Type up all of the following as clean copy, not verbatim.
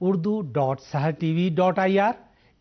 urdu.sahartv.ir,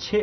6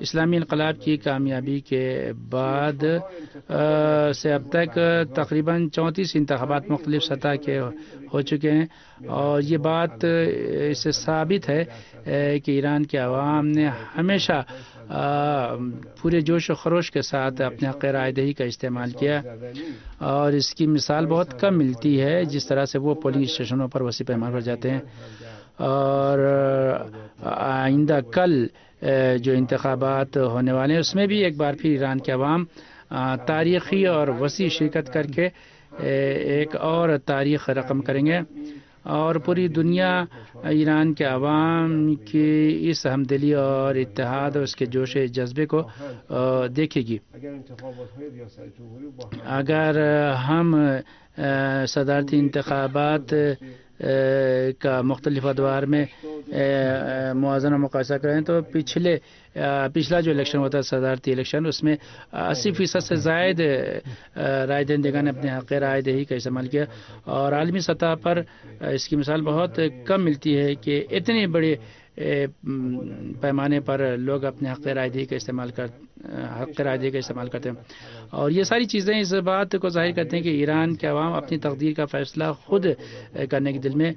اسلامی انقلاب کی کامیابی کے بعد سے اب تک تقریباً 34 انتخابات مختلف سطح کے ہو چکے ہیں، اور یہ بات اس سے ثابت ہے کہ ایران کے عوام نے ہمیشہ پورے جوش و خروش کے ساتھ اپنے حق رائے دہی کا استعمال کیا، اور اس کی مثال بہت کم ملتی ہے جس طرح سے وہ پولنگ اسٹیشنوں پر وسیع پیمانے پر جاتے ہیں۔ اور آئندہ کل جو انتخابات ہونے والے ہیں اس میں بھی ایک بار پھر ایران کے عوام تاریخی اور وسیع شرکت کر کے ایک اور تاریخ رقم کریں گے، اور پوری دنیا ایران کے عوام کی اس ہمدلی اور اتحاد اور اس کے جوش جذبے کو دیکھے گی۔ اگر ہم صدارتی انتخابات کا مختلف ادوار میں موازنہ مقایسہ کریں تو پچھلا جو الیکشن ہوتا ہے صدارتی الیکشن، اس میں 80% سے زائد رائے دہندگان نے اپنے حق رائے دہی کا استعمال کیا، اور عالمی سطح پر اس کی مثال بہت کم ملتی ہے کہ اتنے بڑے پیمانے پر لوگ اپنے حق رائے دہی کا استعمال کرتے ہیں۔ اور یہ ساری چیزیں اس بات کو ظاہر کرتے ہیں کہ ایران کے عوام اپنی تقدیر کا فیصلہ خود کرنے کے دل میں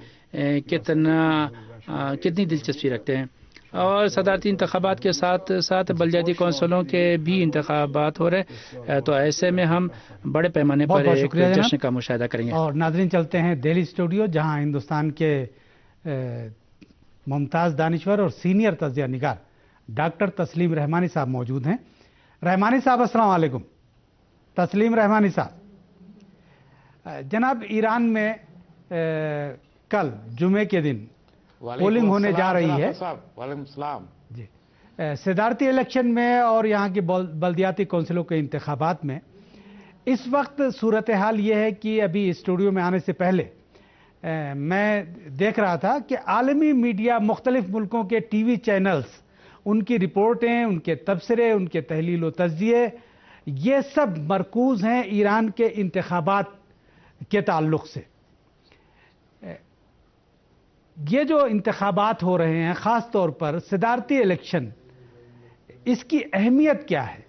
کتنی دلچسپی رکھتے ہیں۔ اور صدارتی انتخابات کے ساتھ ساتھ بلدیاتی کونسلوں کے بھی انتخابات ہو رہے، تو ایسے میں ہم بڑے پیمانے پر ایک جشن کا مشاہدہ کریں گے۔ اور ناظرین چلتے ہیں دہلی اسٹوڈیو، جہاں ہندوستان کے ممتاز دانشور اور سینئر تجزیہ نگار ڈاکٹر تسلیم رحمانی صاحب موجود ہیں۔ رحمانی صاحب السلام علیکم۔ تسلیم رحمانی صاحب، جناب ایران میں کل جمعے کے دن پولنگ ہونے جا رہی ہے۔ وعلیکم السلام جی، صدارتی الیکشن میں اور یہاں کی بلدیاتی کونسلوں کے انتخابات میں اس وقت صورتحال یہ ہے کہ ابھی اسٹوڈیو میں آنے سے پہلے میں دیکھ رہا تھا کہ عالمی میڈیا، مختلف ملکوں کے ٹی وی چینلز، ان کی رپورٹیں، ان کے تبصرے، ان کے تحلیل و تجزیے، یہ سب مرکوز ہیں ایران کے انتخابات کے تعلق سے۔ یہ جو انتخابات ہو رہے ہیں، خاص طور پر صدارتی الیکشن، اس کی اہمیت کیا ہے؟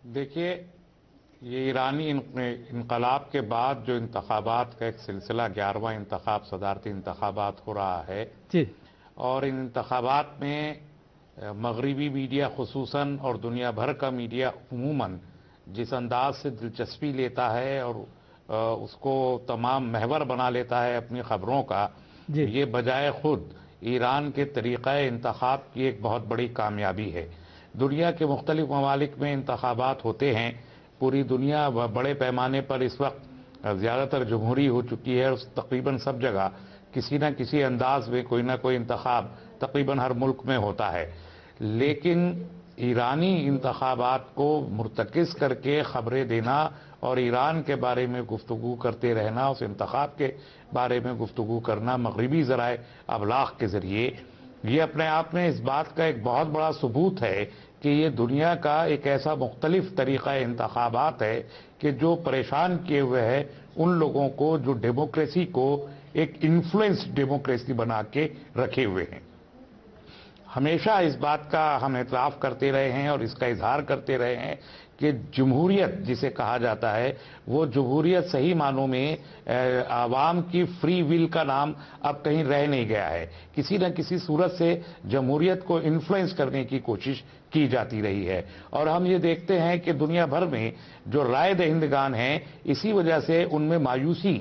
دیکھیے، یہ ایرانی انقلاب کے بعد جو انتخابات کا ایک سلسلہ 11واں انتخاب صدارتی انتخابات ہو رہا ہے، جی، اور ان انتخابات میں مغربی میڈیا خصوصاً اور دنیا بھر کا میڈیا عموماً جس انداز سے دلچسپی لیتا ہے اور اس کو تمام محور بنا لیتا ہے اپنی خبروں کا، یہ بجائے خود ایران کے طریقہ انتخاب کی ایک بہت بڑی کامیابی ہے۔ دنیا کے مختلف ممالک میں انتخابات ہوتے ہیں، پوری دنیا بڑے پیمانے پر اس وقت زیادہ تر جمہوری ہو چکی ہے، اور تقریباً سب جگہ کسی نہ کسی انداز میں کوئی نہ کوئی انتخاب تقریباً ہر ملک میں ہوتا ہے۔ لیکن ایرانی انتخابات کو مرتکز کر کے خبریں دینا اور ایران کے بارے میں گفتگو کرتے رہنا، اس انتخاب کے بارے میں گفتگو کرنا مغربی ذرائع ابلاغ کے ذریعے، یہ اپنے آپ میں اس بات کا ایک بہت بڑا ثبوت ہے کہ یہ دنیا کا ایک ایسا مختلف طریقہ انتخابات ہے کہ جو پریشان کیے ہوئے ہے ان لوگوں کو جو ڈیموکریسی کو ایک انفلوئنس ڈیموکریسی بنا کے رکھے ہوئے ہیں۔ ہمیشہ اس بات کا ہم اعتراف کرتے رہے ہیں اور اس کا اظہار کرتے رہے ہیں کہ جمہوریت جسے کہا جاتا ہے، وہ جمہوریت صحیح معنوں میں عوام کی فری ول کا نام اب کہیں رہ نہیں گیا ہے۔ کسی نہ کسی صورت سے جمہوریت کو انفلوئنس کرنے کی کوشش کی جاتی رہی ہے، اور ہم یہ دیکھتے ہیں کہ دنیا بھر میں جو رائے دہندگان ہیں، اسی وجہ سے ان میں مایوسی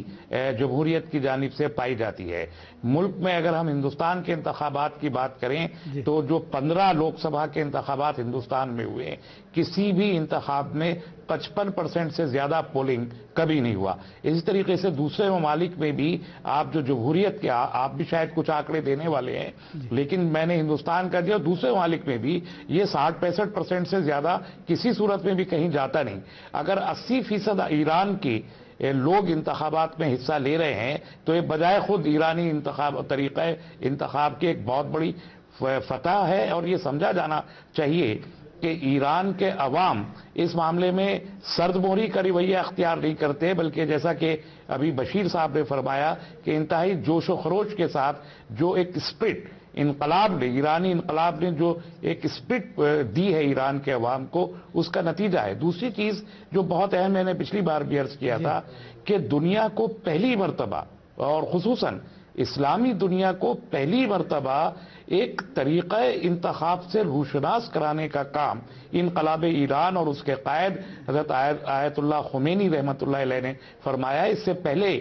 جمہوریت کی جانب سے پائی جاتی ہے۔ ملک میں اگر ہم ہندوستان کے انتخابات کی بات کریں تو جو 15 لوک سبھا کے انتخابات ہندوستان میں ہوئے، کسی بھی انتخاب میں 55% سے زیادہ پولنگ کبھی نہیں ہوا۔ اسی طریقے سے دوسرے ممالک میں بھی آپ جو جمہوریت کے، آپ بھی شاید کچھ آنکڑے دینے والے ہیں، لیکن میں نے ہندوستان کا دیا، دوسرے ممالک میں بھی یہ 60-65% سے زیادہ کسی صورت میں بھی کہیں جاتا نہیں۔ اگر 80% ایران کی لوگ انتخابات میں حصہ لے رہے ہیں تو یہ بجائے خود ایرانی طریقہ انتخاب کی ایک بہت بڑی فتح ہے، اور یہ سمجھا جانا چاہیے کہ ایران کے عوام اس معاملے میں سرد مہری کا رویہ اختیار نہیں کرتے، بلکہ جیسا کہ ابھی بشیر صاحب نے فرمایا کہ انتہائی جوش و خروش کے ساتھ جو ایک اسپرٹ انقلاب نے، ایرانی انقلاب نے جو ایک اسپرٹ دی ہے ایران کے عوام کو، اس کا نتیجہ ہے۔ دوسری چیز جو بہت اہم، میں نے پچھلی بار بھی عرض کیا تھا کہ دنیا کو پہلی مرتبہ، اور خصوصاً اسلامی دنیا کو پہلی مرتبہ ایک طریقہ انتخاب سے روشناس کرانے کا کام انقلاب ایران اور اس کے قائد حضرت آیت اللہ خمینی رحمۃ اللہ علیہ نے فرمایا۔ اس سے پہلے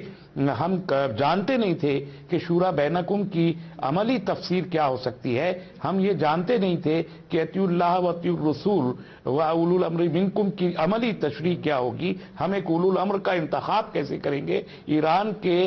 ہم جانتے نہیں تھے کہ شورا بینکم کی عملی تفسیر کیا ہو سکتی ہے، ہم یہ جانتے نہیں تھے کہ اطیعوا اللہ و اطیعوا الرسول و اولو الامر منکم کی عملی تشریح کیا ہوگی، ہم ایک اولو الامر کا انتخاب کیسے کریں گے۔ ایران کے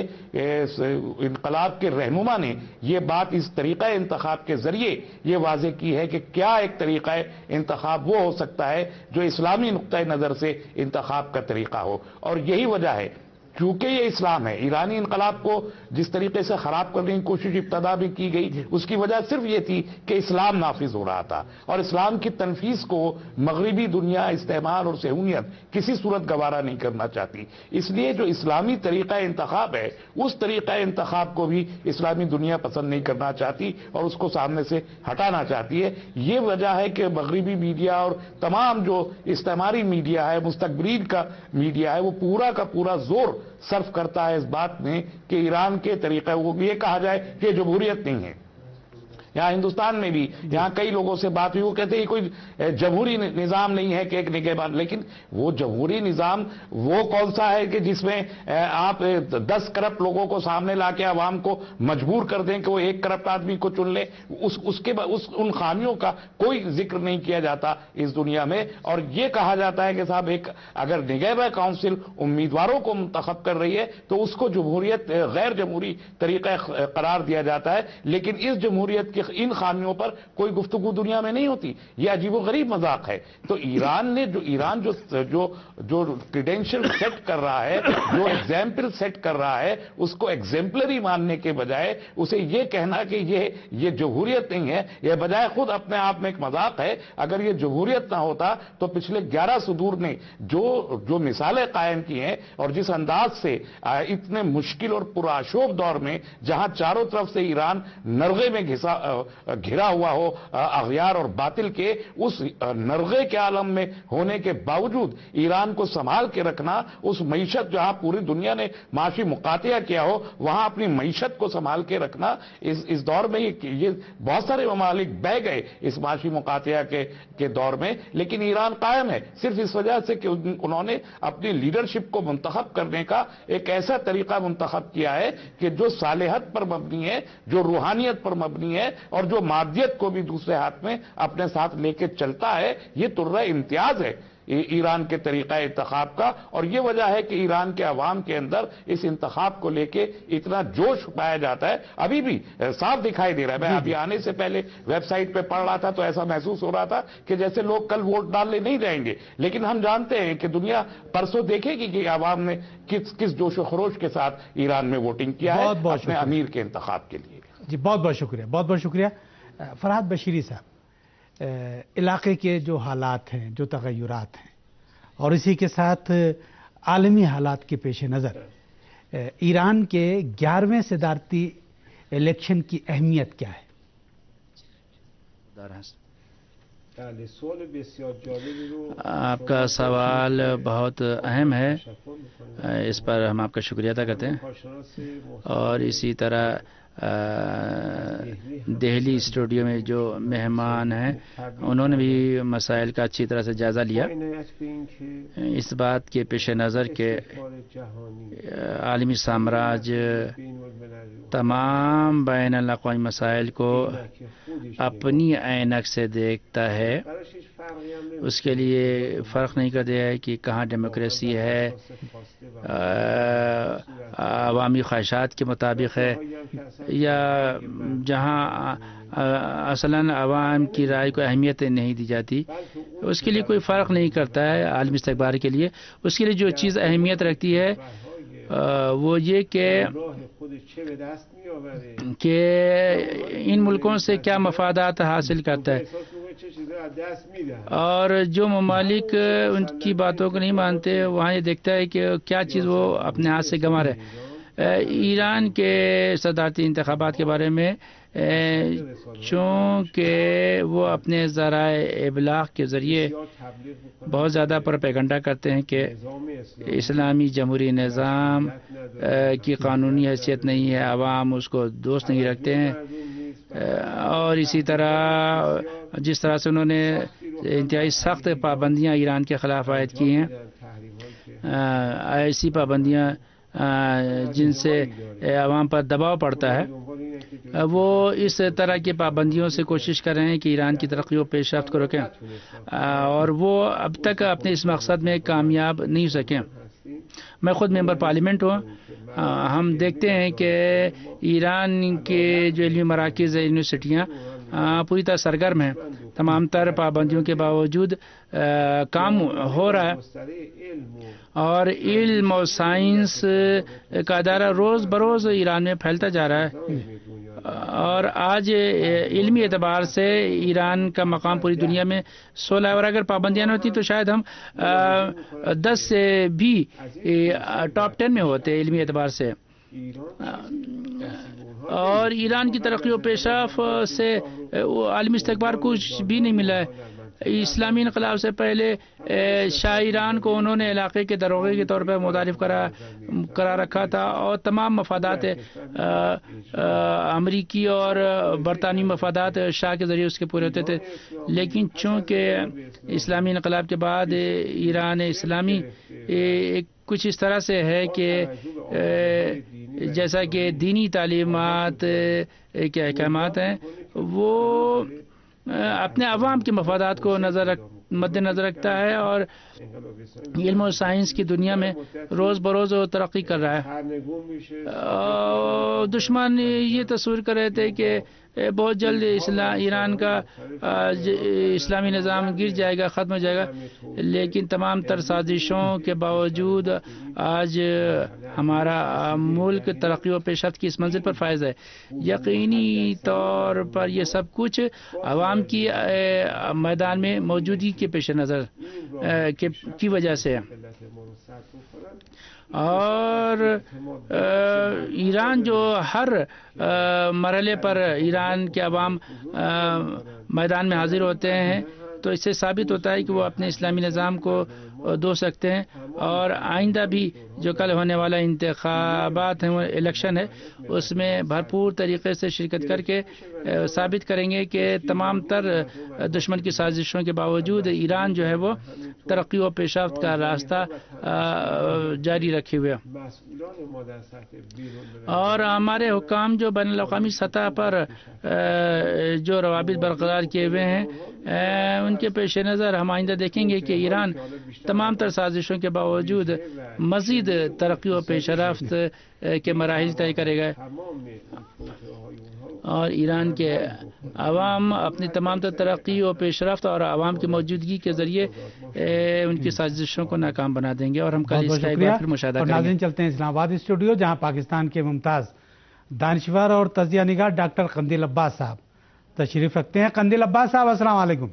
انقلاب کے رہنما نے یہ بات اس طریقہ انتخاب کے ذریعے یہ واضح کی ہے کہ کیا ایک طریقہ انتخاب وہ ہو سکتا ہے جو اسلامی نقطۂ نظر سے انتخاب کا طریقہ ہو، اور یہی وجہ ہے چونکہ یہ اسلام ہے۔ ایرانی انقلاب کو جس طریقے سے خراب کرنے کی کوشش ابتدا بھی کی گئی، اس کی وجہ صرف یہ تھی کہ اسلام نافذ ہو رہا تھا، اور اسلام کی تنفیذ کو مغربی دنیا، استعمار اور صہیونیت کسی صورت گوارا نہیں کرنا چاہتی۔ اس لیے جو اسلامی طریقہ انتخاب ہے، اس طریقہ انتخاب کو بھی اسلامی دنیا پسند نہیں کرنا چاہتی اور اس کو سامنے سے ہٹانا چاہتی ہے۔ یہ وجہ ہے کہ مغربی میڈیا اور تمام جو استعماری میڈیا ہے، مستکبرین کا میڈیا ہے، وہ پورا کا پورا زور صرف کرتا ہے اس بات میں کہ ایران کے طریقہ وہ یہ کہا جائے کہ یہ جمہوریت نہیں ہے۔ یہاں ہندوستان میں بھی یہاں کئی لوگوں سے بات ہوئی، وہ کہتے ہیں کوئی جمہوری نظام نہیں ہے کہ ایک نگہبان، لیکن وہ جمہوری نظام وہ کون سا ہے کہ جس میں آپ 10 کرپٹ لوگوں کو سامنے لا کے عوام کو مجبور کر دیں کہ وہ ایک کرپٹ آدمی کو چن لے؟ ان خامیوں کا کوئی ذکر نہیں کیا جاتا اس دنیا میں، اور یہ کہا جاتا ہے کہ صاحب ایک اگر نگہباں کونسل امیدواروں کو منتخب کر رہی ہے تو اس کو جمہوریت غیر جمہوری طریقہ قرار دیا جاتا ہے، لیکن اس جمہوریت کے ان خامیوں پر کوئی گفتگو دنیا میں نہیں ہوتی۔ یہ عجیب و غریب مذاق ہے۔ تو ایران جو کریڈینشل سیٹ کر رہا ہے، جو ایگزامپل سیٹ کر رہا ہے، اس کو ایگزامپلری ماننے کے بجائے اسے یہ کہنا کہ یہ جمہوریت نہیں ہے، یہ بجائے خود اپنے آپ میں ایک مذاق ہے۔ اگر یہ جمہوریت نہ ہوتا تو پچھلے 11 صدور نے جو مثالیں قائم کی ہیں اور جس انداز سے اتنے مشکل اور پرآشوب دور میں جہاں چاروں طرف سے ایران نرغے میں گھرا ہوا ہو اغیار اور باطل کے، اس نرغے کے عالم میں ہونے کے باوجود ایران کو سنبھال کے رکھنا، اس معیشت جہاں پوری دنیا نے معاشی مقاطعہ کیا ہو وہاں اپنی معیشت کو سنبھال کے رکھنا، اس دور میں یہ بہت سارے ممالک بہ گئے اس معاشی مقاطعہ کے دور میں، لیکن ایران قائم ہے صرف اس وجہ سے کہ انہوں نے اپنی لیڈرشپ کو منتخب کرنے کا ایک ایسا طریقہ منتخب کیا ہے کہ جو صالحت پر مبنی ہے، جو روحانیت پر مبنی ہے، اور جو مادیت کو بھی دوسرے ہاتھ میں اپنے ساتھ لے کے چلتا ہے۔ یہ ترہ امتیاز ہے ایران کے طریقہ انتخاب کا، اور یہ وجہ ہے کہ ایران کے عوام کے اندر اس انتخاب کو لے کے اتنا جوش پایا جاتا ہے۔ ابھی بھی صاف دکھائی دے رہا ہے، میں ابھی آنے سے پہلے ویب سائٹ پہ پڑھ رہا تھا تو ایسا محسوس ہو رہا تھا کہ جیسے لوگ کل ووٹ ڈالنے نہیں جائیں گے، لیکن ہم جانتے ہیں کہ دنیا پرسوں دیکھے گی کہ عوام نے کس جوش و خروش کے ساتھ ایران میں ووٹنگ کیا ہے اپنے امیر کے انتخاب کے لیے۔ جی بہت بہت شکریہ، بہت بہت شکریہ۔ فرحات بشیری صاحب، علاقے کے جو حالات ہیں، جو تغیرات ہیں، اور اسی کے ساتھ عالمی حالات کے پیش نظر ایران کے 11ویں صدارتی الیکشن کی اہمیت کیا ہے؟ آپ کا سوال بہت اہم ہے، اس پر ہم آپ کا شکریہ ادا کرتے ہیں، اور اسی طرح دہلی اسٹوڈیو میں جو مہمان ہیں انہوں نے بھی مسائل کا اچھی طرح سے جائزہ لیا، اس بات کے پیش نظر کہ عالمی سامراج تمام بین الاقوامی مسائل کو اپنی عینک سے دیکھتا ہے، اس کے لیے فرق نہیں کر دیا ہے کہ کہاں ڈیموکریسی ہے، عوامی خواہشات کے مطابق ہے، یا جہاں اصلاً عوام کی رائے کو اہمیت نہیں دی جاتی، اس کے لیے کوئی فرق نہیں کرتا ہے۔ عالمی استقبال کے لیے اس کے لیے جو چیز اہمیت رکھتی ہے وہ یہ کہ ان ملکوں سے کیا مفادات حاصل کرتا ہے، اور جو ممالک ان کی باتوں کو نہیں مانتے وہاں یہ دیکھتا ہے کہ کیا چیز وہ اپنے ہاتھ سے گنوا رہے۔ ایران کے صدارتی انتخابات کے بارے میں چونکہ وہ اپنے ذرائع ابلاغ کے ذریعے بہت زیادہ پروپیگنڈا کرتے ہیں کہ اسلامی جمہوری نظام کی قانونی حیثیت نہیں ہے، عوام اس کو دوست نہیں رکھتے ہیں، اور اسی طرح جس طرح سے انہوں نے انتہائی سخت پابندیاں ایران کے خلاف عائد کی ہیں، ایسی پابندیاں جن سے عوام پر دباؤ پڑتا ہے، وہ اس طرح کی پابندیوں سے کوشش کر رہے ہیں کہ ایران کی ترقی و پیش رفت کو روکیں، اور وہ اب تک اپنے اس مقصد میں کامیاب نہیں ہو سکے۔ میں خود ممبر پارلیمنٹ ہوں، ہم دیکھتے ہیں کہ ایران کے جو علمی مراکز یونیورسٹیاں پوری طرح سرگرم ہیں، تمام تر پابندیوں کے باوجود کام ہو رہا ہے، اور علم اور سائنس کا ادارہ روز بروز ایران میں پھیلتا جا رہا ہے، اور آج علمی اعتبار سے ایران کا مقام پوری دنیا میں 16 ہے، اور اگر پابندیاں نہ ہوتی تو شاید ہم 10 سے بھی ٹاپ 10 میں ہوتے علمی اعتبار سے۔ اور ایران کی ترقی و پیش رفت سے عالمی استقبال کچھ بھی نہیں ملا ہے۔ اسلامی انقلاب سے پہلے شاہ ایران کو انہوں نے علاقے کے دروغے کے طور پر متعارف کرا رکھا تھا، اور تمام مفادات امریکی اور برطانوی مفادات شاہ کے ذریعے اس کے پورے ہوتے تھے، لیکن چونکہ اسلامی انقلاب کے بعد ایران اسلامی کچھ اس طرح سے ہے کہ جیسا کہ دینی تعلیمات کے احکامات ہیں، وہ اپنے عوام کے مفادات کو مد نظر رکھتا ہے، اور علم و سائنس کی دنیا میں روز بروز ترقی کر رہا ہے۔ دشمن یہ تصور کر رہے تھے کہ بہت جلد ایران کا اسلامی نظام گر جائے گا، ختم ہو جائے گا، لیکن تمام تر سازشوں کے باوجود آج ہمارا ملک ترقی و پیش رفت کی اس منزل پر فائز ہے۔ یقینی طور پر یہ سب کچھ عوام کی میدان میں موجودگی کے پیش نظر کی وجہ سے ہے، اور ایران جو ہر مرحلے پر ایران کے عوام میدان میں حاضر ہوتے ہیں، تو اس سے ثابت ہوتا ہے کہ وہ اپنے اسلامی نظام کو دو سکتے ہیں، اور آئندہ بھی جو کل ہونے والا انتخابات ہیں، وہ الیکشن ہے، اس میں بھرپور طریقے سے شرکت کر کے ثابت کریں گے کہ تمام تر دشمن کی سازشوں کے باوجود ایران جو ہے وہ ترقی و پیش رفت کا راستہ جاری رکھے ہوئے، اور ہمارے حکام جو بین الاقوامی سطح پر جو روابط برقرار کیے ہوئے ہیں، ان کے پیش نظر ہم آئندہ دیکھیں گے کہ ایران تمام تر سازشوں کے باوجود مزید ترقی و پیش رفت کے مراحل طے کرے گا، اور ایران کے عوام اپنی تمام تر ترقی و پیش رفت اور عوام کی موجودگی کے ذریعے ان کی سازشوں کو ناکام بنا دیں گے، اور ہم کل اس کا ایک بار پھر مشاہدہ کریں گے۔ ناظرین، چلتے ہیں اسلام آباد اسٹوڈیو، جہاں پاکستان کے ممتاز دانشور اور تجزیہ نگار ڈاکٹر قندیل عباس صاحب تشریف رکھتے ہیں۔ قندیل عباس صاحب، السلام علیکم۔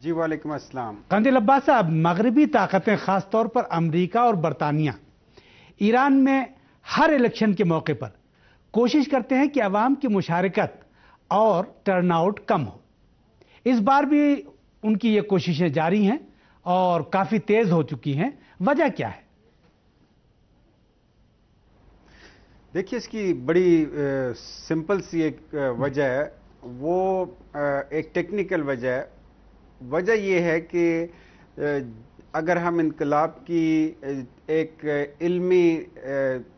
جی وعلیکم السلام۔ قندیل عباس صاحب، مغربی طاقتیں خاص طور پر امریکہ اور برطانیہ ایران میں ہر الیکشن کے موقع پر کوشش کرتے ہیں کہ عوام کی مشارکت اور ٹرن آؤٹ کم ہو۔ اس بار بھی ان کی یہ کوششیں جاری ہیں اور کافی تیز ہو چکی ہیں، وجہ کیا ہے؟ دیکھیے، اس کی بڑی سمپل سی ایک وجہ ہے، وہ ایک ٹیکنیکل وجہ ہے۔ وجہ یہ ہے کہ اگر ہم انقلاب کی ایک علمی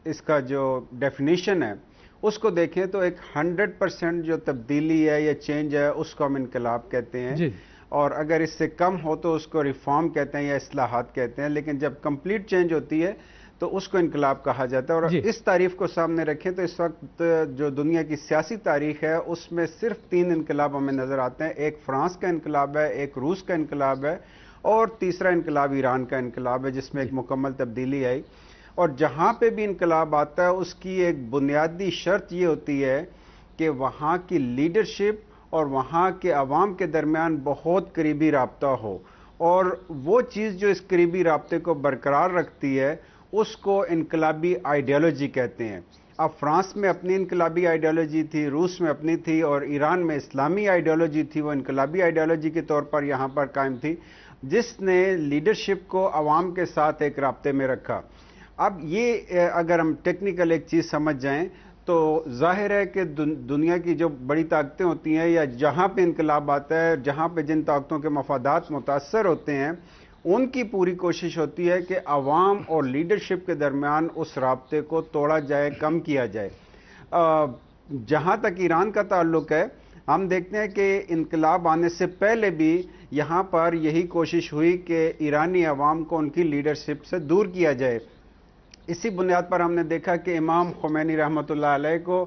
اس کا جو ڈیفینیشن ہے اس کو دیکھیں تو ایک 100% جو تبدیلی ہے یا چینج ہے اس کو ہم انقلاب کہتے ہیں، اور اگر اس سے کم ہو تو اس کو ریفارم کہتے ہیں یا اصلاحات کہتے ہیں، لیکن جب کمپلیٹ چینج ہوتی ہے تو اس کو انقلاب کہا جاتا ہے۔ اور اس تعریف کو سامنے رکھیں تو اس وقت جو دنیا کی سیاسی تاریخ ہے اس میں صرف 3 انقلاب ہمیں نظر آتے ہیں۔ ایک فرانس کا انقلاب ہے، ایک روس کا انقلاب ہے، اور تیسرا انقلاب ایران کا انقلاب ہے جس میں ایک مکمل تبدیلی آئی۔ اور جہاں پہ بھی انقلاب آتا ہے اس کی ایک بنیادی شرط یہ ہوتی ہے کہ وہاں کی لیڈرشپ اور وہاں کے عوام کے درمیان بہت قریبی رابطہ ہو، اور وہ چیز جو اس قریبی رابطے کو برقرار رکھتی ہے اس کو انقلابی آئیڈیالوجی کہتے ہیں۔ اب فرانس میں اپنی انقلابی آئیڈیالوجی تھی، روس میں اپنی تھی، اور ایران میں اسلامی آئیڈیالوجی تھی، وہ انقلابی آئیڈیالوجی کے طور پر یہاں پر قائم تھی، جس نے لیڈرشپ کو عوام کے ساتھ ایک رابطے میں رکھا۔ اب یہ اگر ہم ٹیکنیکل ایک چیز سمجھ جائیں تو ظاہر ہے کہ دنیا کی جو بڑی طاقتیں ہوتی ہیں یا جہاں پہ انقلاب آتا ہے، جہاں پہ جن طاقتوں کے مفادات متاثر ہوتے ہیں، ان کی پوری کوشش ہوتی ہے کہ عوام اور لیڈرشپ کے درمیان اس رابطے کو توڑا جائے، کم کیا جائے۔ جہاں تک ایران کا تعلق ہے، ہم دیکھتے ہیں کہ انقلاب آنے سے پہلے بھی یہاں پر یہی کوشش ہوئی کہ ایرانی عوام کو ان کی لیڈرشپ سے دور کیا جائے۔ اسی بنیاد پر ہم نے دیکھا کہ امام خمینی رحمۃ اللہ علیہ کو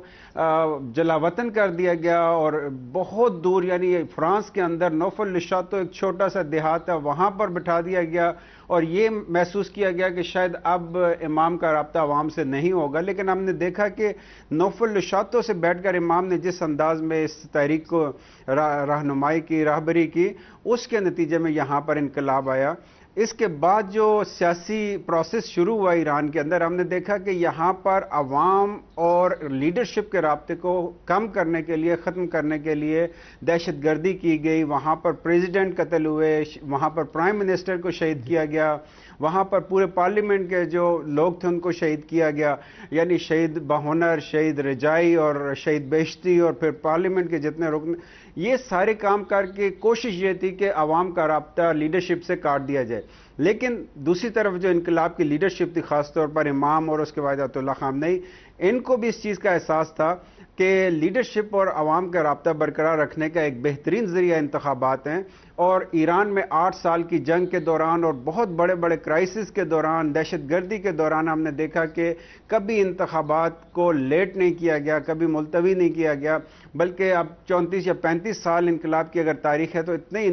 جلا وطن کر دیا گیا، اور بہت دور یعنی فرانس کے اندر نوف النشاط ایک چھوٹا سا دیہات ہے، وہاں پر بٹھا دیا گیا، اور یہ محسوس کیا گیا کہ شاید اب امام کا رابطہ عوام سے نہیں ہوگا۔ لیکن ہم نے دیکھا کہ نوف النشاطوں سے بیٹھ کر امام نے جس انداز میں اس تحریک کو رہنمائی کی، راہبری کی، اس کے نتیجے میں یہاں پر انقلاب آیا۔ اس کے بعد جو سیاسی پروسیس شروع ہوا ایران کے اندر، ہم نے دیکھا کہ یہاں پر عوام اور لیڈرشپ کے رابطے کو کم کرنے کے لیے، ختم کرنے کے لیے دہشت گردی کی گئی، وہاں پر پریزیڈنٹ قتل ہوئے، وہاں پر پرائم منسٹر کو شہید کیا گیا، وہاں پر پورے پارلیمنٹ کے جو لوگ تھے ان کو شہید کیا گیا، یعنی شہید بہنر، شہید رجائی اور شہید بہشتی، اور پھر پارلیمنٹ کے جتنے رکن، یہ سارے کام کر کے کوشش یہ تھی کہ عوام کا رابطہ لیڈرشپ سے کاٹ دیا جائے۔ لیکن دوسری طرف جو انقلاب کی لیڈرشپ تھی، خاص طور پر امام اور اس کے بعد آیت اللہ خامنئی، ان کو بھی اس چیز کا احساس تھا کہ لیڈرشپ اور عوام کا رابطہ برقرار رکھنے کا ایک بہترین ذریعہ انتخابات ہیں، اور ایران میں 8 سال کی جنگ کے دوران اور بہت بڑے بڑے کرائسس کے دوران، دہشت گردی کے دوران، ہم نے دیکھا کہ کبھی انتخابات کو لیٹ نہیں کیا گیا، کبھی ملتوی نہیں کیا گیا، بلکہ اب 34 یا 35 سال انقلاب کی اگر تاریخ ہے تو اتنے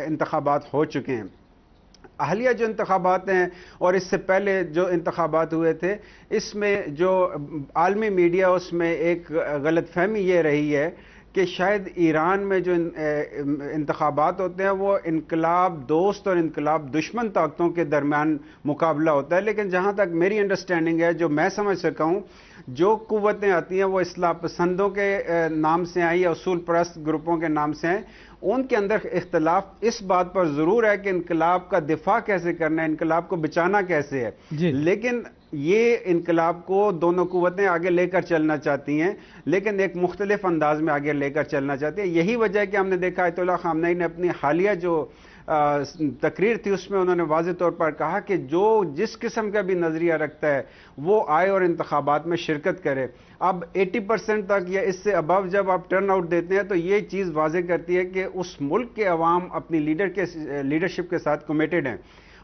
انتخابات ہو چکے ہیں۔ احلیہ جو انتخابات ہیں اور اس سے پہلے جو انتخابات ہوئے تھے، اس میں جو عالمی میڈیا، اس میں ایک غلط فہمی یہ رہی ہے کہ شاید ایران میں جو انتخابات ہوتے ہیں وہ انقلاب دوست اور انقلاب دشمن طاقتوں کے درمیان مقابلہ ہوتا ہے، لیکن جہاں تک میری انڈرسٹینڈنگ ہے، جو میں سمجھ سکا ہوں، جو قوتیں آتی ہیں وہ اصلاح پسندوں کے نام سے آئیں یا اصول پرست گروپوں کے نام سے ہیں، ان کے اندر اختلاف اس بات پر ضرور ہے کہ انقلاب کا دفاع کیسے کرنا ہے، انقلاب کو بچانا کیسے ہے، لیکن یہ انقلاب کو دونوں قوتیں آگے لے کر چلنا چاہتی ہیں، لیکن ایک مختلف انداز میں آگے لے کر چلنا چاہتی ہیں۔ یہی وجہ ہے کہ ہم نے دیکھا آیت اللہ خامنئی نے اپنی حالیہ جو تقریر تھی اس میں انہوں نے واضح طور پر کہا کہ جو جس قسم کا بھی نظریہ رکھتا ہے وہ آئے اور انتخابات میں شرکت کرے۔ اب 80% تک یا اس سے ابو جب آپ ٹرن آؤٹ دیتے ہیں تو یہ چیز واضح کرتی ہے کہ اس ملک کے عوام اپنی لیڈرشپ کے ساتھ کمیٹڈ ہیں،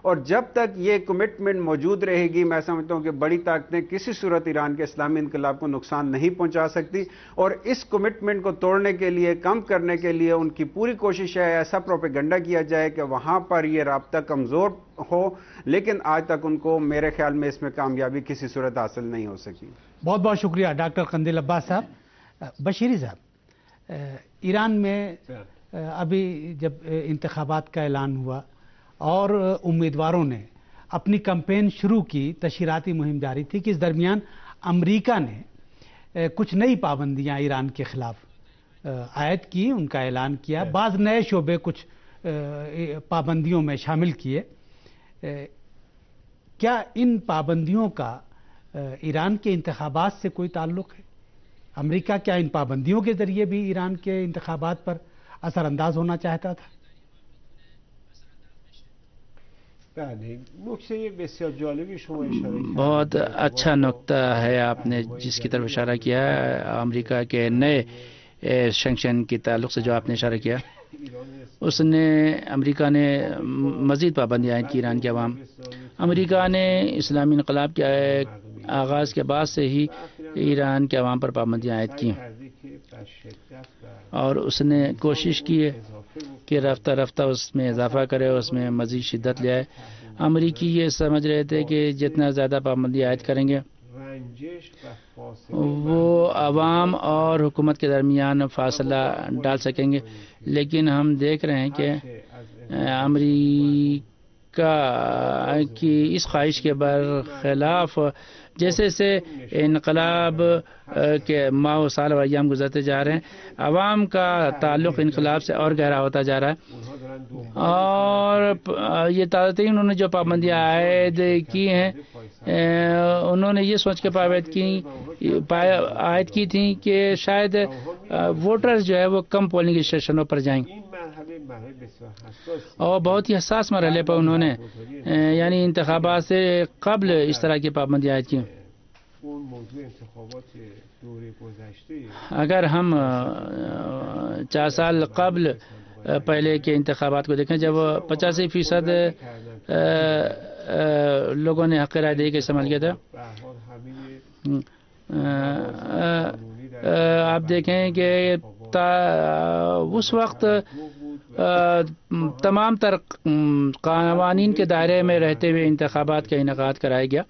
اور جب تک یہ کمٹمنٹ موجود رہے گی، میں سمجھتا ہوں کہ بڑی طاقتیں کسی صورت ایران کے اسلامی انقلاب کو نقصان نہیں پہنچا سکتی، اور اس کمٹمنٹ کو توڑنے کے لیے، کم کرنے کے لیے ان کی پوری کوشش ہے ایسا پروپیگنڈا کیا جائے کہ وہاں پر یہ رابطہ کمزور ہو، لیکن آج تک ان کو میرے خیال میں اس میں کامیابی کسی صورت حاصل نہیں ہو سکی۔ بہت بہت شکریہ ڈاکٹر قندیل عباس صاحب۔ بشیری صاحب، ایران میں ابھی جب انتخابات کا اعلان ہوا اور امیدواروں نے اپنی کمپین شروع کی، تشہیراتی مہم جاری تھی کہ اس درمیان امریکہ نے کچھ نئی پابندیاں ایران کے خلاف عائد کی، ان کا اعلان کیا، بعض نئے شعبے کچھ پابندیوں میں شامل کیے۔ کیا ان پابندیوں کا ایران کے انتخابات سے کوئی تعلق ہے؟ امریکہ کیا ان پابندیوں کے ذریعے بھی ایران کے انتخابات پر اثر انداز ہونا چاہتا تھا؟ بہت اچھا نقطہ ہے آپ نے جس کی طرف اشارہ کیا ہے، امریکہ کے نئے سینکشن کے تعلق سے جو آپ نے اشارہ کیا، امریکہ نے مزید پابندیاں عائد کی ایران کے عوام۔ امریکہ نے اسلامی انقلاب کے آغاز کے بعد سے ہی ایران کے عوام پر پابندیاں عائد کی، اور اس نے کوشش کی ہے کہ رفتہ رفتہ اس میں اضافہ کرے اور اس میں مزید شدت لے آئے۔ امریکی یہ سمجھ رہے تھے کہ جتنا زیادہ پابندی عائد کریں گے وہ عوام اور حکومت کے درمیان فاصلہ ڈال سکیں گے، لیکن ہم دیکھ رہے ہیں کہ امریکہ کی اس خواہش کے برخلاف جیسے جیسے انقلاب کے ماہ و سال و ایام گزرتے جا رہے ہیں، عوام کا تعلق انقلاب سے اور گہرا ہوتا جا رہا ہے، اور یہ تازہ ترین انہوں نے جو پابندیاں عائد کی ہیں، انہوں نے یہ سوچ کے عائد کی تھیں کہ شاید ووٹرز جو ہے وہ کم پولنگ اسٹیشنوں پر جائیں، اور بہت ہی حساس مرحلے پر انہوں نے یعنی انتخابات سے قبل اس طرح کی پابندی عائد کی۔ اگر ہم 4 سال قبل پہلے کے انتخابات کو دیکھیں، جب 85% لوگوں نے حق رائے دہی کا استعمال کیا تھا، آپ دیکھیں کہ اس وقت تمام تر قوانین کے دائرے میں رہتے ہوئے انتخابات کا انعقاد کرایا گیا،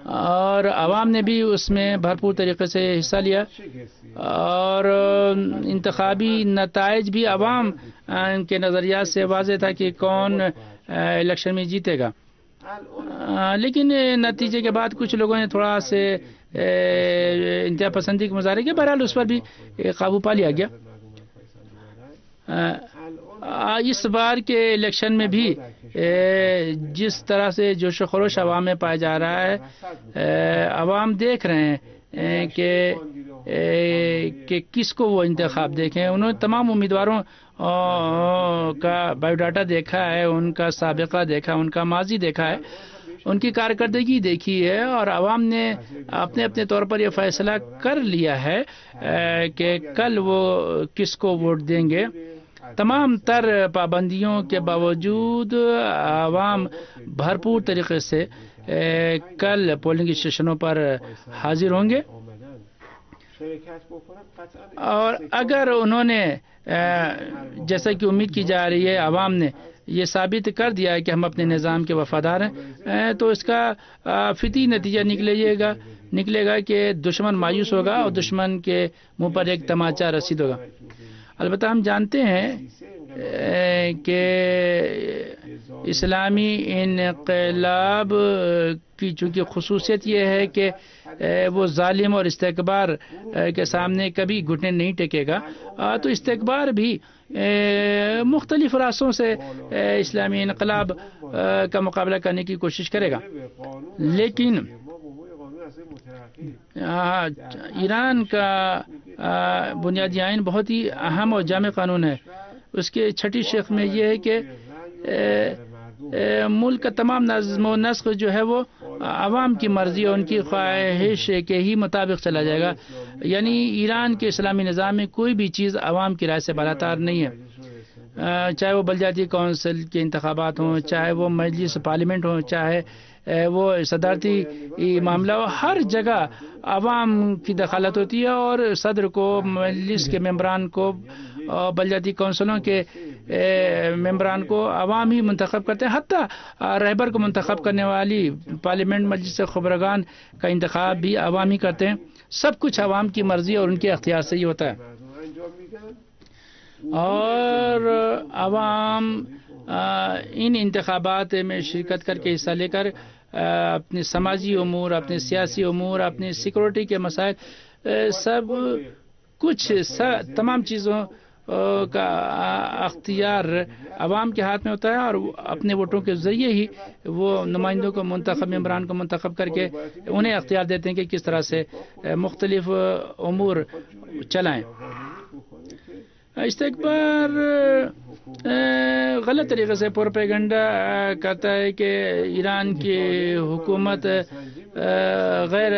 اور عوام نے بھی اس میں بھرپور طریقے سے حصہ لیا، اور انتخابی نتائج بھی عوام کے نظریات سے واضح تھا کہ کون الیکشن میں جیتے گا، لیکن نتیجے کے بعد کچھ لوگوں نے تھوڑا سے انتہا پسندی کے مظاہرے کیا، بہرحال اس پر بھی قابو پا لیا گیا۔ اس بار کے الیکشن میں بھی جس طرح سے جوش و خروش عوام میں پایا جا رہا ہے، عوام دیکھ رہے ہیں کہ کس کو وہ انتخاب دیکھیں، انہوں نے تمام امیدواروں کا بایو ڈاٹا دیکھا ہے، ان کا سابقہ دیکھا، ان کا ماضی دیکھا ہے، ان کی کارکردگی دیکھی ہے، اور عوام نے اپنے اپنے طور پر یہ فیصلہ کر لیا ہے کہ کل وہ کس کو ووٹ دیں گے۔ تمام تر پابندیوں کے باوجود عوام بھرپور طریقے سے کل پولنگ اسٹیشنوں پر حاضر ہوں گے، اور اگر انہوں نے جیسا کہ امید کی جا رہی ہے عوام نے یہ ثابت کر دیا ہے کہ ہم اپنے نظام کے وفادار ہیں، تو اس کا فطری نتیجہ نکلے گا کہ دشمن مایوس ہوگا اور دشمن کے منہ پر ایک تماچا رسید ہوگا۔ البتہ ہم جانتے ہیں کہ اسلامی انقلاب کی چونکہ خصوصیت یہ ہے کہ وہ ظالم اور استکبار کے سامنے کبھی گھٹنے نہیں ٹیکے گا، تو استکبار بھی مختلف راستوں سے اسلامی انقلاب کا مقابلہ کرنے کی کوشش کرے گا، لیکن ایران کا بنیادی آئین بہت ہی اہم اور جامع قانون ہے۔ اس کے چھٹی شق میں یہ ہے کہ ملک کا تمام نظم و نسق جو ہے وہ عوام کی مرضی اور ان کی خواہش کے ہی مطابق چلا جائے گا، یعنی ایران کے اسلامی نظام میں کوئی بھی چیز عوام کی رائے سے بالاتر نہیں ہے، چاہے وہ بلدیاتی کونسل کے انتخابات ہوں، چاہے وہ مجلس پارلیمنٹ ہوں، چاہے وہ صدارتی معاملہ ہو، ہر جگہ عوام کی دخالت ہوتی ہے، اور صدر کو، مجلس کے ممبران کو، اور بلدیاتی کونسلوں کے ممبران کو عوام ہی منتخب کرتے ہیں، حتیٰ رہبر کو منتخب کرنے والی پارلیمنٹ مجلس خبرگان کا انتخاب بھی عوام ہی کرتے ہیں۔ سب کچھ عوام کی مرضی اور ان کے اختیار سے ہی ہوتا ہے، اور عوام ان انتخابات میں شرکت کر کے حصہ لے کر اپنے سماجی امور، اپنے سیاسی امور، اپنے سیکورٹی کے مسائل، سب کچھ تمام چیزوں کا اختیار عوام کے ہاتھ میں ہوتا ہے، اور اپنے ووٹوں کے ذریعے ہی وہ نمائندوں کو منتخب، ممبران کو منتخب کر کے انہیں اختیار دیتے ہیں کہ کس طرح سے مختلف امور چلائیں۔ استکبار غلط طریقے سے پروپیگنڈا کرتا ہے کہ ایران کی حکومت غیر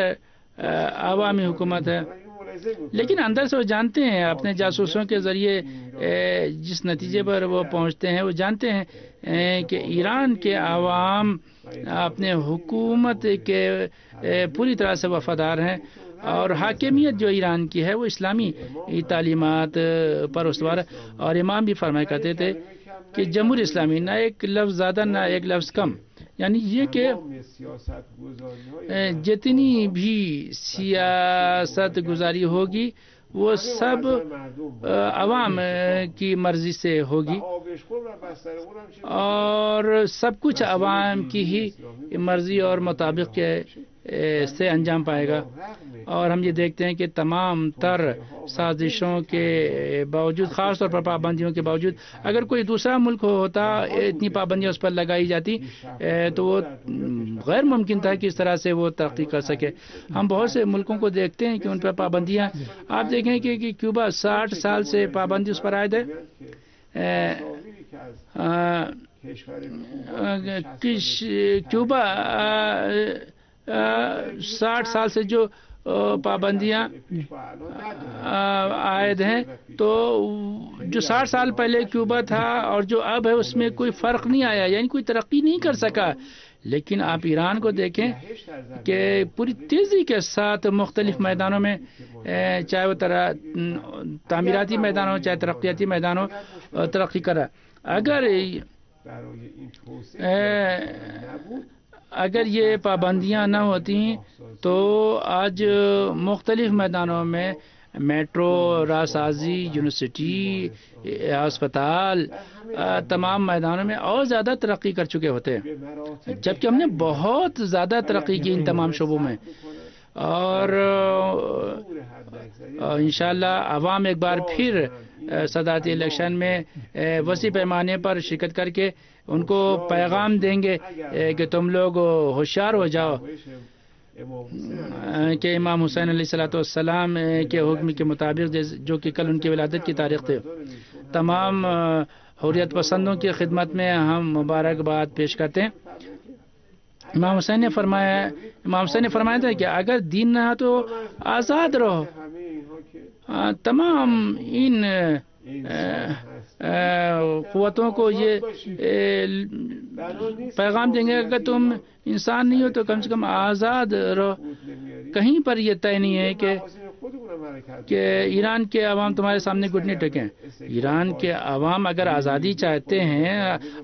عوامی حکومت ہے، لیکن اندر سے وہ جانتے ہیں، اپنے جاسوسوں کے ذریعے جس نتیجے پر وہ پہنچتے ہیں، وہ جانتے ہیں کہ ایران کے عوام اپنے حکومت کے پوری طرح سے وفادار ہیں، اور حاکمیت جو ایران کی ہے وہ اسلامی تعلیمات پر استوار ہے، اور امام بھی فرمایا کرتے تھے کہ جمہوری اسلامی نہ ایک لفظ زیادہ نہ ایک لفظ کم، یعنی یہ کہ جتنی بھی سیاست گزاری ہوگی وہ سب عوام کی مرضی سے ہوگی اور سب کچھ عوام کی ہی مرضی اور مطابق کے سے انجام پائے گا۔ اور ہم یہ دیکھتے ہیں کہ تمام تر سازشوں کے باوجود، خاص طور پر پابندیوں کے باوجود، اگر کوئی دوسرا ملک ہوتا اتنی پابندیاں اس پر لگائی جاتی تو وہ غیر ممکن تھا کہ اس طرح سے وہ ترقی کر سکے۔ ہم بہت سے ملکوں کو دیکھتے ہیں کہ ان پر پابندیاں، آپ دیکھیں کہ کیوبا 60 سال سے پابندی اس پر عائد ہے۔ کیوبا 60 سال سے جو پابندیاں عائد ہیں، تو جو 60 سال پہلے کیوبا تھا اور جو اب ہے اس میں کوئی فرق نہیں آیا، یعنی کوئی ترقی نہیں کر سکا۔ لیکن آپ ایران کو دیکھیں کہ پوری تیزی کے ساتھ مختلف میدانوں میں، چاہے وہ تعمیراتی میدان ہو چاہے ترقیاتی میدان ہو، ترقی کرا۔ اگر یہ پابندیاں نہ ہوتی تو آج مختلف میدانوں میں میٹرو، راسازی، یونیورسٹی، ہسپتال، تمام میدانوں میں اور زیادہ ترقی کر چکے ہوتے ہیں، جبکہ ہم نے بہت زیادہ ترقی کی ان تمام شعبوں میں۔ اور انشاءاللہ عوام ایک بار پھر صدارتی الیکشن میں وسیع پیمانے پر شرکت کر کے ان کو پیغام دیں گے کہ تم لوگ ہوشیار ہو جاؤ کہ امام حسین علیہ السلام کے حکم کے مطابق، جو کہ کل ان کی ولادت کی تاریخ تھے، تمام حریت پسندوں کی خدمت میں ہم مبارکباد پیش کرتے ہیں۔ امام حسین نے فرمایا تھا کہ اگر دین نہ ہو تو آزاد رہو۔ تمام ان قوتوں کو یہ پیغام دیں گے اگر تم انسان نہیں ہو تو کم سے کم آزاد رہو۔ کہیں پر یہ طے نہیں ہے کہ ایران کے عوام تمہارے سامنے گھٹنے ٹیکیں۔ ایران کے عوام اگر آزادی چاہتے ہیں،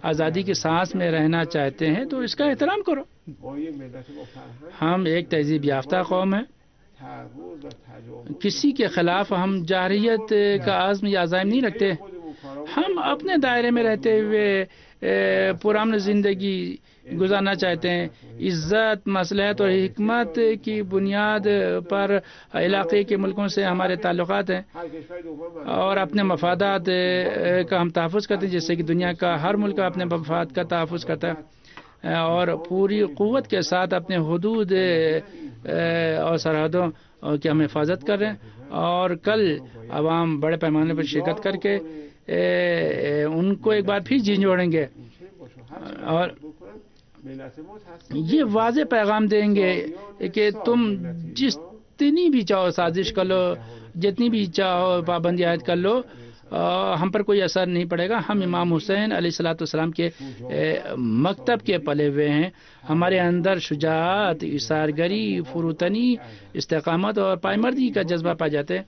آزادی کی سانس میں رہنا چاہتے ہیں تو اس کا احترام کرو۔ ہم ایک تہذیب یافتہ قوم ہیں، کسی کے خلاف ہم جارحیت کا عزم یا عزائم نہیں رکھتے۔ ہم اپنے دائرے میں رہتے ہوئے پرامن زندگی گزارنا چاہتے ہیں۔ عزت، مصلحت اور حکمت کی بنیاد پر علاقے کے ملکوں سے ہمارے تعلقات ہیں اور اپنے مفادات کا ہم تحفظ کرتے ہیں، جس سے کہ دنیا کا ہر ملک اپنے مفاد کا تحفظ کرتا ہے اور پوری قوت کے ساتھ اپنے حدود اور سرحدوں کی ہم حفاظت کر رہے ہیں۔ اور کل عوام بڑے پیمانے پر شرکت کر کے ان کو ایک بار پھر جھنجھوڑیں گے اور یہ واضح پیغام دیں گے کہ تم جتنی بھی چاہو سازش کر لو، جتنی بھی چاہو پابندی عائد کر لو، ہم پر کوئی اثر نہیں پڑے گا۔ ہم امام حسین علیہ السلام کے مکتب کے پلے ہوئے ہیں۔ ہمارے اندر شجاعت، ایثارگری، فروتنی، استقامت اور پائمردی کا جذبہ پائے جاتے ہیں۔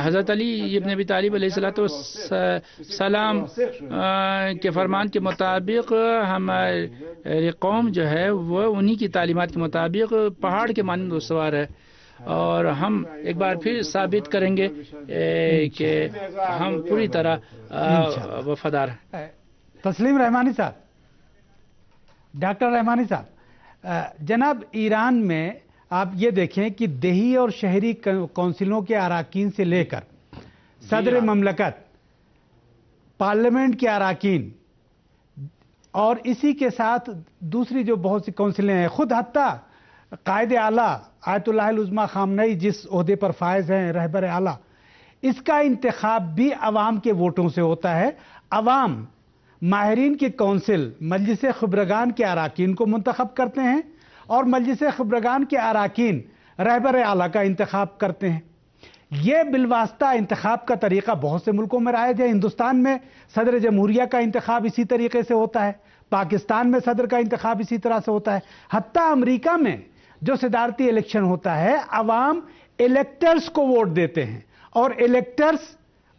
حضرت علی ابن ابی طالب علیہ السلام کے فرمان کے مطابق ہماری قوم جو ہے وہ انہی کی تعلیمات کے مطابق پہاڑ کے مانند استوار ہے، اور ہم ایک بار پھر ثابت کریں گے کہ ہم پوری طرح وفادار ہیں۔ تسلیم رحمانی صاحب، ڈاکٹر رحمانی صاحب، جناب ایران میں آپ یہ دیکھیں کہ دیہی اور شہری کونسلوں کے اراکین سے لے کر صدر مملکت، پارلیمنٹ کے اراکین اور اسی کے ساتھ دوسری جو بہت سی کونسلیں ہیں، خود حتیٰ قائد اعلیٰ آیت اللہ العظمیٰ خامنئی جس عہدے پر فائز ہیں، رہبر اعلیٰ، اس کا انتخاب بھی عوام کے ووٹوں سے ہوتا ہے۔ عوام ماہرین کی کونسل مجلس خبرگان کے اراکین کو منتخب کرتے ہیں اور مجلس خبرگان کے اراکین رہبر اعلیٰ کا انتخاب کرتے ہیں۔ یہ بالواسطہ انتخاب کا طریقہ بہت سے ملکوں میں رائج ہے۔ ہندوستان میں صدر جمہوریہ کا انتخاب اسی طریقے سے ہوتا ہے، پاکستان میں صدر کا انتخاب اسی طرح سے ہوتا ہے، حتیٰ امریکہ میں جو صدارتی الیکشن ہوتا ہے عوام الیکٹرز کو ووٹ دیتے ہیں اور الیکٹرز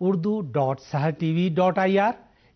urdu.sahartv.ir।